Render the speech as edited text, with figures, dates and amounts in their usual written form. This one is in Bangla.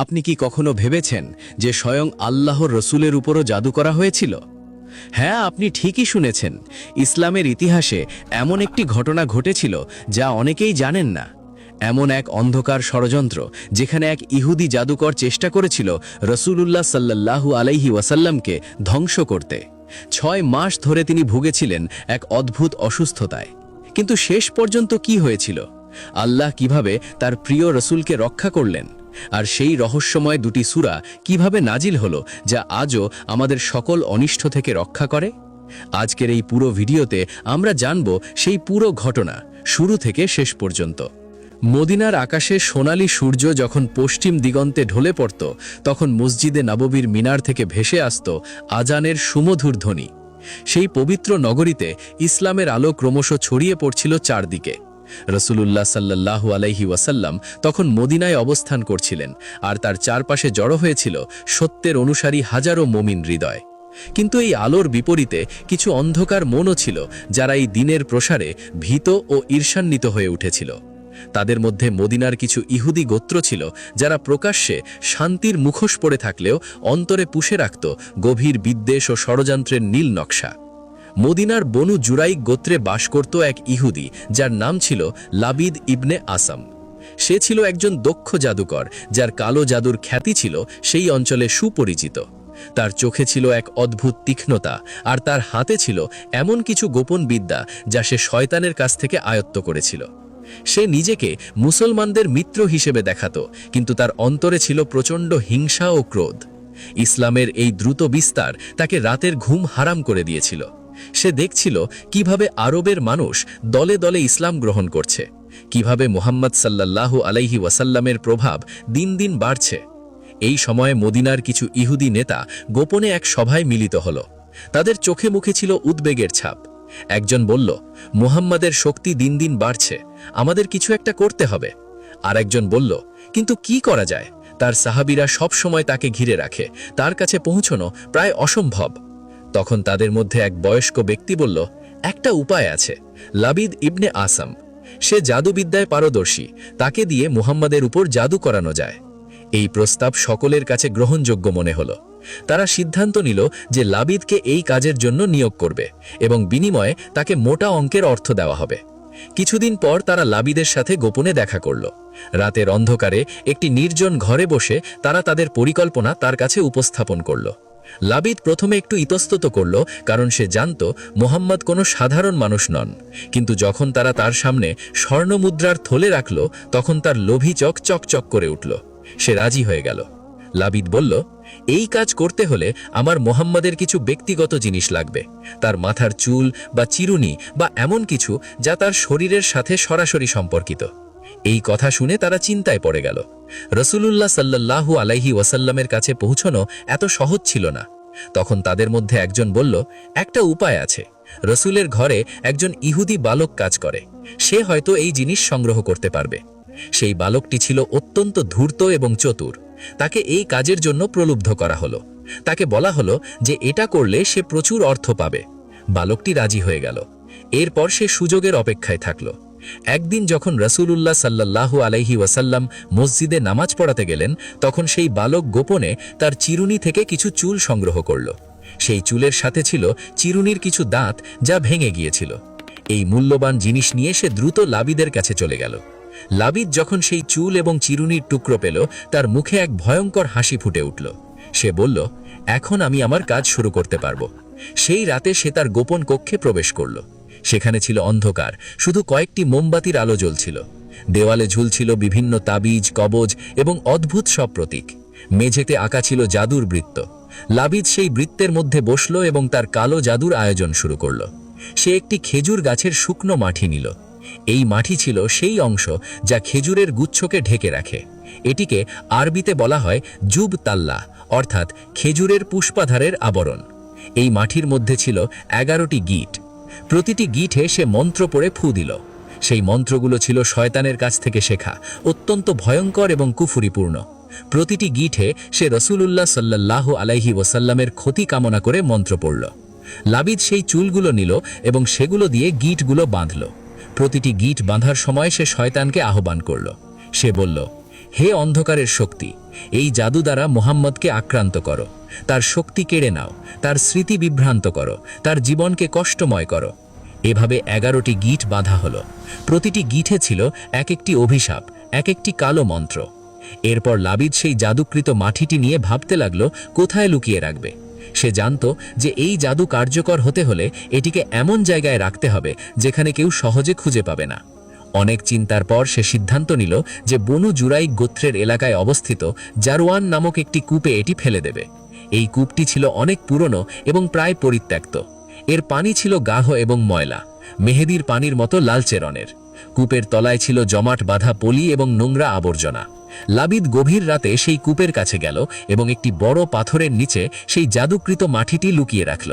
আপনি কি কখনো ভেবেছেন যে স্বয়ং আল্লাহর রসুলের উপরও জাদু করা হয়েছিল? হ্যাঁ, আপনি ঠিকই শুনেছেন। ইসলামের ইতিহাসে এমন একটি ঘটনা ঘটেছিল যা অনেকেই জানেন না। এমন এক অন্ধকার ষড়যন্ত্র যেখানে এক ইহুদি জাদুকর চেষ্টা করেছিল রসূলুল্লাহ সাল্লাল্লাহু আলাইহি ওয়াসাল্লামকে ধ্বংস করতে। 6 মাস ধরে তিনি ভুগেছিলেন এক অদ্ভুত অসুস্থতায়। কিন্তু শেষ পর্যন্ত কি হয়েছিল? আল্লাহ কিভাবে তার প্রিয় রসূলকে রক্ষা করলেন, আর সেই রহস্যময় দুটি সূরা কিভাবে নাজিল হলো যা আজও আমাদের সকল অনিষ্ট থেকে রক্ষা করে? আজকের এই পুরো ভিডিওতে আমরা জানব সেই পুরো ঘটনা শুরু থেকে শেষ পর্যন্ত। মদিনার আকাশে সোনালী সূর্য যখন পশ্চিম দিগন্তে ঢলে পড়ত, তখন মসজিদে নববীর মিনার থেকে ভেসে আসত আজানের সুমধুর ধ্বনি। সেই পবিত্র নগরীতে ইসলামের আলো ক্রমশ ছড়িয়ে পড়ছিল চারদিকে। রসূলুল্লাহ সাল্লাল্লাহু আলাইহি ওয়াসাল্লাম তখন মদিনায় অবস্থান করছিলেন, আর তার চারপাশে জড়ো হয়েছিল সত্যের অনুসারী হাজারো মুমিন হৃদয়। কিন্তু এই আলোর বিপরীতে কিছু অন্ধকার মনও ছিল, যারা এই দিনের প্রসারে ভীত ও ঈর্ষান্বিত হয়ে উঠেছিল। তাদের মধ্যে মদিনার কিছু ইহুদি গোত্র ছিল, যারা প্রকাশ্যে শান্তির মুখোশ পরে থাকলেও অন্তরে পুষে রাখত গভীর বিদ্বেষ ও ষড়যন্ত্রের নীল নকশা। মদিনার বনু জুরাইক গোত্রে বাস করত এক ইহুদি, যার নাম ছিল লাবিদ ইবনে আসাম। সে ছিল একজন দক্ষ জাদুকর, যার কালো জাদুর খ্যাতি ছিল সেই অঞ্চলে সুপরিচিত। তার চোখে ছিল এক অদ্ভুত তীক্ষ্ণতা, আর তার হাতে ছিল এমন কিছু গোপন বিদ্যা যা সে শয়তানের কাছ থেকে আয়ত্ত করেছিল। সে নিজেকে মুসলমানদের মিত্র হিসেবে দেখাত, কিন্তু তার অন্তরে ছিল প্রচণ্ড হিংসা ও ক্রোধ। ইসলামের এই দ্রুত বিস্তার তাকে রাতের ঘুম হারাম করে দিয়েছিল। সে দেখছিল কিভাবে আরবের মানুষ দলে দলে ইসলাম গ্রহণ করছে, কিভাবে মুহাম্মদ সাল্লাল্লাহু আলাইহি ওয়াসাল্লামের প্রভাব দিন দিন বাড়ছে। এই সময়ে মদিনার কিছু ইহুদি নেতা গোপনে এক সভায় মিলিত হল। তাদের চোখে মুখে ছিল উদ্বেগের ছাপ। একজন বলল, মুহাম্মাদের শক্তি দিন দিন বাড়ছে, আমাদের কিছু একটা করতে হবে। আর একজন বলল, কিন্তু কি করা যায়? তার সাহাবীরা সব সময় তাকে ঘিরে রাখে, তার কাছে পৌঁছানো প্রায় অসম্ভব। তখন তাদের মধ্যে এক বয়স্ক ব্যক্তি বলল, একটা উপায় আছে, লাবিদ ইবনে আসাম। সে জাদুবিদ্যায় পারদর্শী, তাকে দিয়ে মুহাম্মাদের উপর জাদু করানো যায়। এই প্রস্তাব সকলের কাছে গ্রহণযোগ্য মনে হলো। তারা সিদ্ধান্ত নিল যে লাবিদকে এই কাজের জন্য নিয়োগ করবে এবং বিনিময়ে তাকে মোটা অঙ্কের অর্থ দেওয়া হবে। কিছুদিন পর তারা লাবিদের সাথে গোপনে দেখা করল। রাতের অন্ধকারে একটি নির্জন ঘরে বসে তারা তাদের পরিকল্পনা তার কাছে উপস্থাপন করল। লাবিদ প্রথমে একটু ইতস্তত করল, কারণ সে জানত মুহাম্মদ কোনো সাধারণ মানুষ নন। কিন্তু যখন তারা তার সামনে স্বর্ণমুদ্রার থলে রাখল, তখন তার লোভী চোখ চকচক করে উঠল। সে রাজি হয়ে গেল। লাবিদ বলল, এই কাজ করতে হলে আমার মুহাম্মাদের কিছু ব্যক্তিগত জিনিস লাগবে, তার মাথার চুল বা চিরুনি বা এমন কিছু যা তার শরীরের সাথে সরাসরি সম্পর্কিত। এই কথা শুনে তারা চিন্তায় পড়ে গেল। রসূলুল্লাহ সাল্লাল্লাহু আলাইহি ওয়াসাল্লামের কাছে পৌঁছানো এত সহজ ছিল না। তখন তাদের মধ্যে একজন বলল, একটা উপায় আছে। রসূলের ঘরে একজন ইহুদি বালক কাজ করে, সে হয়তো এই জিনিস সংগ্রহ করতে পারবে। সেই বালকটি ছিল অত্যন্ত ধূর্ত এবং চতুর। তাকে এই কাজের জন্য প্রলুব্ধ করা হলো। তাকে বলা হলো যে এটা করলে সে প্রচুর অর্থ পাবে। বালকটি রাজি হয়ে গেল। এরপর সে সুযোগের অপেক্ষায় থাকল। একদিন যখন রসূলুল্লাহ সাল্লাল্লাহু আলাইহি ওয়াসাল্লাম মসজিদে নামাজ পড়াতে গেলেন, তখন সেই বালক গোপনে তার চিরুনি থেকে কিছু চুল সংগ্রহ করল। সেই চুলের সাথে ছিল চিরুনির কিছু দাঁত যা ভেঙে গিয়েছিল। এই মূল্যবান জিনিস নিয়ে সে দ্রুত লাবিদের কাছে চলে গেল। লাবিদ যখন সেই চুল এবং চিরুনির টুকরো পেল, তার মুখে এক ভয়ঙ্কর হাসি ফুটে উঠল। সে বলল, এখন আমি আমার কাজ শুরু করতে পারবো। সেই রাতে সে তার গোপন কক্ষে প্রবেশ করল। সেখানে ছিল অন্ধকার, শুধু কয়েকটি মোমবাতির আলো জ্বলছিল। দেওয়ালে ঝুলছিল বিভিন্ন তাবিজ, কবজ এবং অদ্ভুত সব প্রতীক। মেঝেতে আঁকা ছিল জাদুর বৃত্ত। লাবিদ সেই বৃত্তের মধ্যে বসল এবং তার কালো জাদুর আয়োজন শুরু করল। সে একটি খেজুর গাছের শুকনো মাটি নিল। এই মাটি ছিল সেই অংশ যা খেজুরের গুচ্ছকে ঢেকে রাখে। এটিকে আরবিতে বলা হয় জুব তাল্লা, অর্থাৎ খেজুরের পুষ্পাধারের আবরণ। এই মাটির মধ্যে ছিল 11টি গিট। প্রতিটি গিঠে সে মন্ত্র পড়ে ফু দিল। সেই মন্ত্রগুলো ছিল শয়তানের কাছ থেকে শেখা, অত্যন্ত ভয়ঙ্কর এবং কুফুরিপূর্ণ। প্রতিটি গিঠে সে রসূলুল্লাহ সাল্লাল্লাহু আলাইহি ওয়াসাল্লামের ক্ষতি কামনা করে মন্ত্র পড়ল। লাবিদ সেই চুলগুলো নিল এবং সেগুলো দিয়ে গিটগুলো বাঁধল। প্রতিটি গিট বাঁধার সময় সে শয়তানকে আহ্বান করল। সে বলল, হে অন্ধকারের শক্তি, এই জাদু দ্বারা মুহাম্মদকে আক্রান্ত করো, তার শক্তি কেড়ে নাও, তার স্মৃতি বিভ্রান্ত করো, তার জীবনকে কষ্টময় করো। এভাবে 11টি গিঁট বাঁধা হলো। প্রতিটি গিঁঠে ছিল এক একটি অভিশাপ, এক একটি কালো মন্ত্র। এরপর লাবিদ সেই জাদুকৃত মাটিটি নিয়ে ভাবতে লাগলো কোথায় লুকিয়ে রাখবে। সে জানত যে এই জাদু কার্যকর হতে হলে এটিকে এমন জায়গায় রাখতে হবে যেখানে কেউ সহজে খুঁজে পাবে না। অনেক চিন্তার পর সে সিদ্ধান্ত নিল যে বনু জুরাইক গোত্রের এলাকায় অবস্থিত জারওয়ান নামক একটি কূপে এটি ফেলে দেবে। এই কূপটি ছিল অনেক পুরনো এবং প্রায় পরিত্যক্ত। এর পানি ছিল গাঢ় এবং ময়লা, মেহেদির পানির মতো লালচে রঙের। কূপের তলায় ছিল জমাট বাঁধা পলি এবং নোংরা আবর্জনা। লাবিদ গভীর রাতে সেই কূপের কাছে গেল এবং একটি বড় পাথরের নিচে সেই জাদুকৃত মাটিটি লুকিয়ে রাখল।